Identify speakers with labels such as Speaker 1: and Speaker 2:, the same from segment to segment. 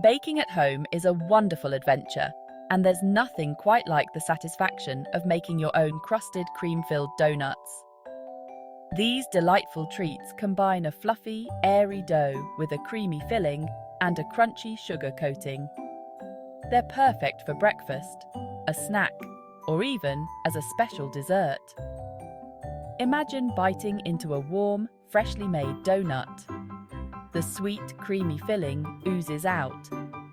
Speaker 1: Baking at home is a wonderful adventure, and there's nothing quite like the satisfaction of making your own crusted cream-filled donuts. These delightful treats combine a fluffy, airy dough with a creamy filling and a crunchy sugar coating. They're perfect for breakfast, a snack, or even as a special dessert. Imagine biting into a warm, freshly made donut. The sweet, creamy filling oozes out,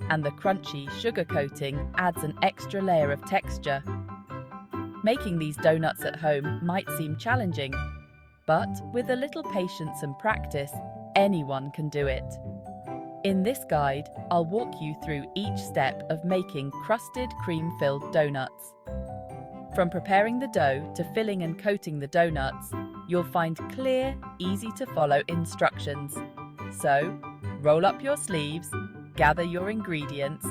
Speaker 1: and the crunchy sugar coating adds an extra layer of texture. Making these donuts at home might seem challenging, but with a little patience and practice, anyone can do it. In this guide, I'll walk you through each step of making crusted cream-filled donuts. From preparing the dough to filling and coating the donuts, you'll find clear, easy-to-follow instructions. So, roll up your sleeves, gather your ingredients,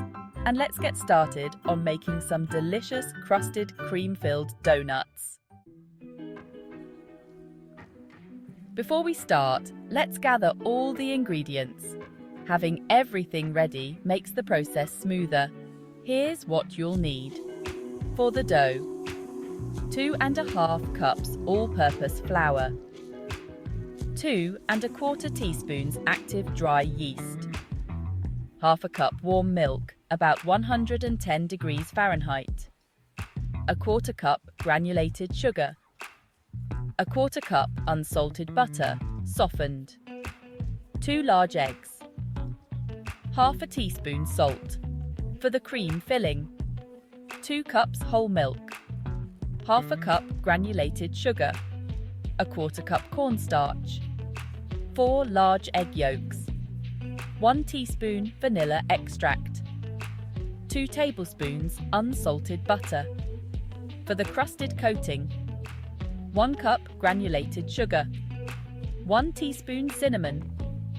Speaker 1: and let's get started on making some delicious crusted cream-filled donuts. Before we start, let's gather all the ingredients. Having everything ready makes the process smoother. Here's what you'll need. For the dough, 2½ cups all-purpose flour, 2¼ teaspoons active dry yeast, ½ cup warm milk, about 110 degrees Fahrenheit, ¼ cup granulated sugar, ¼ cup unsalted butter, softened, 2 large eggs, ½ teaspoon salt. For the cream filling, 2 cups whole milk, ½ cup granulated sugar, ¼ cup cornstarch, 4 large egg yolks, 1 teaspoon vanilla extract, 2 tablespoons unsalted butter. For the crusted coating, 1 cup granulated sugar, 1 teaspoon cinnamon,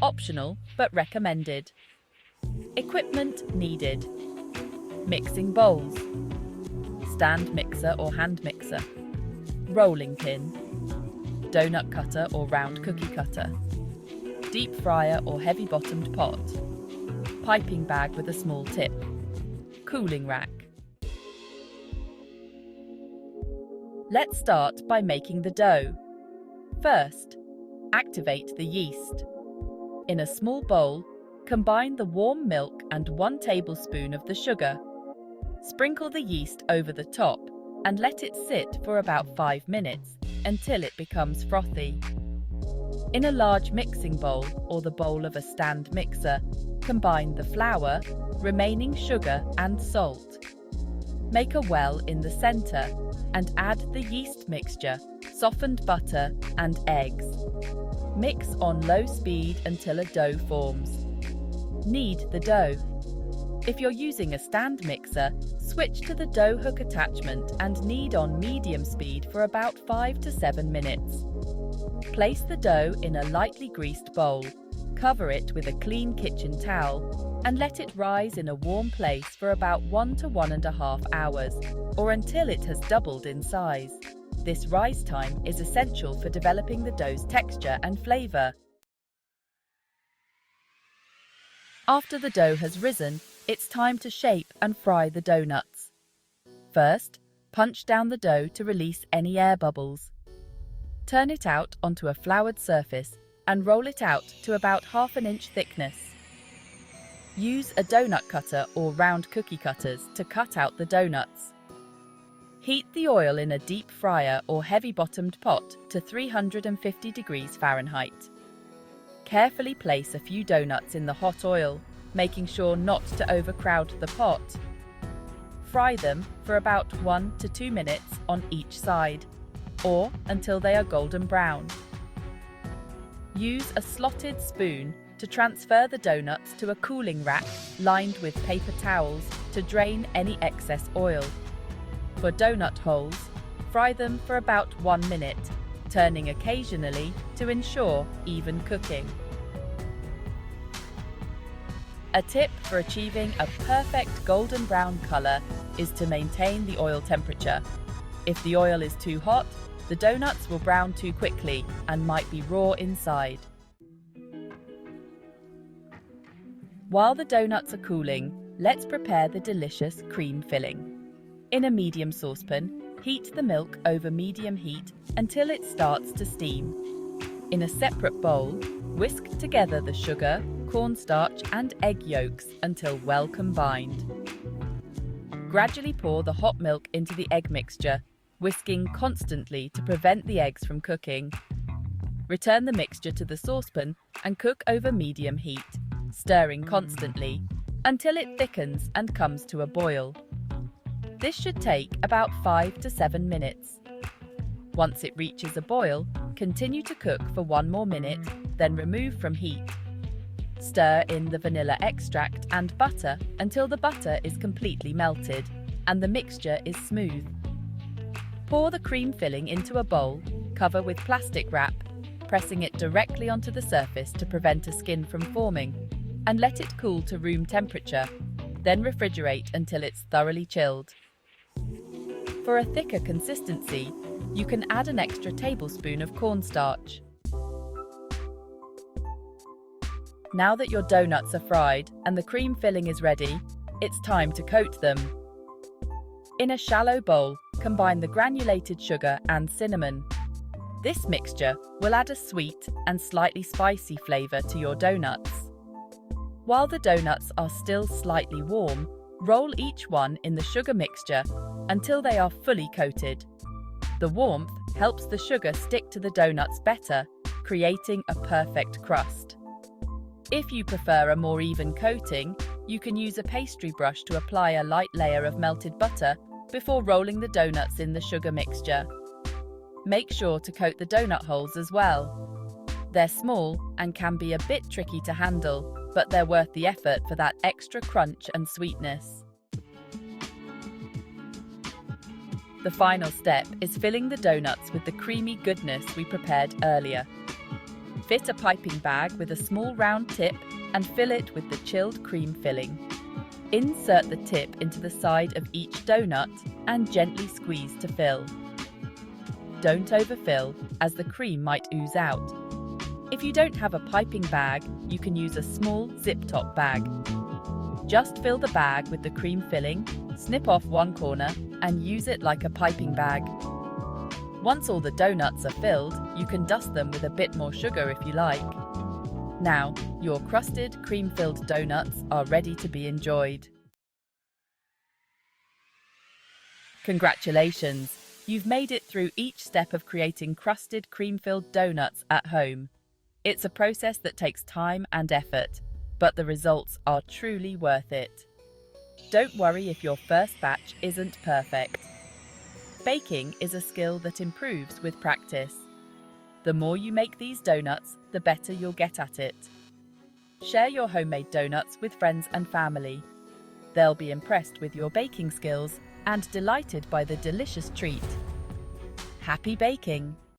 Speaker 1: optional but recommended. Equipment needed: mixing bowls, stand mixer or hand mixer, rolling pin, donut cutter or round cookie cutter, deep fryer or heavy-bottomed pot, piping bag with a small tip, cooling rack. Let's start by making the dough. First, activate the yeast. In a small bowl, combine the warm milk and 1 tablespoon of the sugar. Sprinkle the yeast over the top and let it sit for about 5 minutes until it becomes frothy. In a large mixing bowl or the bowl of a stand mixer, combine the flour, remaining sugar and salt. Make a well in the center and add the yeast mixture, softened butter and eggs. Mix on low speed until a dough forms. Knead the dough. If you're using a stand mixer, switch to the dough hook attachment and knead on medium speed for about 5 to 7 minutes. Place the dough in a lightly greased bowl, cover it with a clean kitchen towel, and let it rise in a warm place for about 1 to 1½ hours, or until it has doubled in size. This rise time is essential for developing the dough's texture and flavor. After the dough has risen, it's time to shape and fry the donuts. First, punch down the dough to release any air bubbles. Turn it out onto a floured surface and roll it out to about ½ an inch thickness. Use a donut cutter or round cookie cutters to cut out the donuts. Heat the oil in a deep fryer or heavy-bottomed pot to 350 degrees Fahrenheit. Carefully place a few donuts in the hot oil, making sure not to overcrowd the pot. Fry them for about 1 to 2 minutes on each side, or until they are golden brown. Use a slotted spoon to transfer the donuts to a cooling rack lined with paper towels to drain any excess oil. For donut holes, fry them for about 1 minute, turning occasionally to ensure even cooking. A tip for achieving a perfect golden brown color is to maintain the oil temperature. If the oil is too hot, the donuts will brown too quickly and might be raw inside. While the donuts are cooling, let's prepare the delicious cream filling. In a medium saucepan, heat the milk over medium heat until it starts to steam. In a separate bowl, whisk together the sugar, cornstarch and egg yolks until well combined. Gradually pour the hot milk into the egg mixture, whisking constantly to prevent the eggs from cooking. Return the mixture to the saucepan and cook over medium heat, stirring constantly until it thickens and comes to a boil. This should take about 5 to 7 minutes. Once it reaches a boil, continue to cook for 1 more minute, then remove from heat. Stir in the vanilla extract and butter until the butter is completely melted and the mixture is smooth. Pour the cream filling into a bowl, cover with plastic wrap, pressing it directly onto the surface to prevent a skin from forming, and let it cool to room temperature, then refrigerate until it's thoroughly chilled. For a thicker consistency, you can add an extra tablespoon of cornstarch. Now that your donuts are fried and the cream filling is ready, it's time to coat them. In a shallow bowl, combine the granulated sugar and cinnamon. This mixture will add a sweet and slightly spicy flavor to your donuts. While the donuts are still slightly warm, roll each one in the sugar mixture until they are fully coated. The warmth helps the sugar stick to the donuts better, creating a perfect crust. If you prefer a more even coating, you can use a pastry brush to apply a light layer of melted butter before rolling the donuts in the sugar mixture. Make sure to coat the donut holes as well. They're small and can be a bit tricky to handle, but they're worth the effort for that extra crunch and sweetness. The final step is filling the donuts with the creamy goodness we prepared earlier. Fit a piping bag with a small round tip and fill it with the chilled cream filling. Insert the tip into the side of each donut and gently squeeze to fill. Don't overfill, as the cream might ooze out. If you don't have a piping bag, you can use a small zip-top bag. Just fill the bag with the cream filling, snip off one corner, and use it like a piping bag. Once all the donuts are filled, you can dust them with a bit more sugar if you like. Now, your crusted, cream-filled donuts are ready to be enjoyed. Congratulations! You've made it through each step of creating crusted, cream-filled donuts at home. It's a process that takes time and effort, but the results are truly worth it. Don't worry if your first batch isn't perfect. Baking is a skill that improves with practice. The more you make these donuts, the better you'll get at it. Share your homemade donuts with friends and family. They'll be impressed with your baking skills and delighted by the delicious treat. Happy baking!